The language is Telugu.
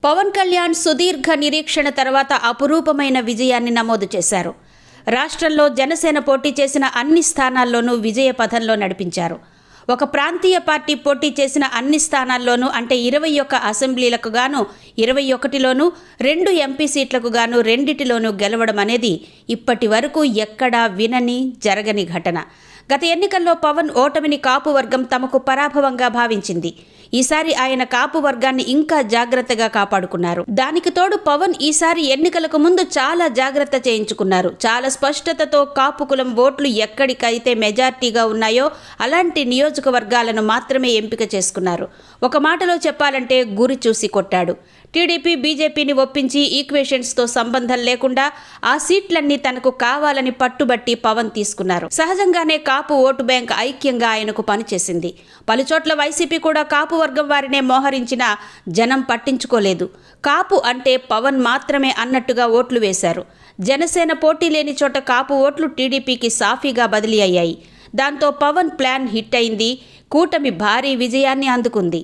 పవన్ కళ్యాణ్ సుదీర్ఘ నిరీక్షణ తర్వాత అపురూపమైన విజయాన్ని నమోదు చేశారు. రాష్ట్రంలో జనసేన పోటీ చేసిన అన్ని స్థానాల్లోనూ విజయ పథంలో నడిపించారు. ఒక ప్రాంతీయ పార్టీ పోటీ చేసిన అన్ని స్థానాల్లోనూ అంటే 21 అసెంబ్లీలకు గాను 21లోనూ 2 ఎంపీ సీట్లకు గాను 2టిలోనూ గెలవడం అనేది ఇప్పటి వరకు ఎక్కడా వినని జరగని ఘటన. గత ఎన్నికల్లో పవన్ ఓటమిని కాపు వర్గం తమకు పరాభవంగా భావించింది. ఈసారి ఆయన కాపు వర్గాన్ని ఇంకా జాగ్రత్తగా కాపాడుకున్నారు. దానికి తోడు పవన్ ఈసారి ఎన్నికలకు ముందు చాలా జాగ్రత్త చేయించుకున్నారు. చాలా స్పష్టతతో కాపు కులం ఓట్లు ఎక్కడికైతే మెజార్టీగా ఉన్నాయో అలాంటి నియోజకవర్గాలను మాత్రమే ఎంపిక చేసుకున్నారు. ఒక మాటలో చెప్పాలంటే గురి చూసి కొట్టాడు. టీడీపీ బీజేపీని ఒప్పించి ఈక్వేషన్స్తో సంబంధం లేకుండా ఆ సీట్లన్నీ తనకు కావాలని పట్టుబట్టి పవన్ తీసుకున్నారు. సహజంగానే కాపు ఓటు బ్యాంక్ ఐక్యంగా ఆయనకు పనిచేసింది. పలుచోట్ల వైసీపీ కూడా కాపు వర్గం వారినే మోహరించినా జనం పట్టించుకోలేదు. కాపు అంటే పవన్ మాత్రమే అన్నట్టుగా ఓట్లు వేశారు. జనసేన పోటీ లేని చోట కాపు ఓట్లు టీడీపీకి సాఫీగా బదిలీ అయ్యాయి. దాంతో పవన్ ప్లాన్ హిట్ అయింది. కూటమి భారీ విజయాన్ని అందుకుంది.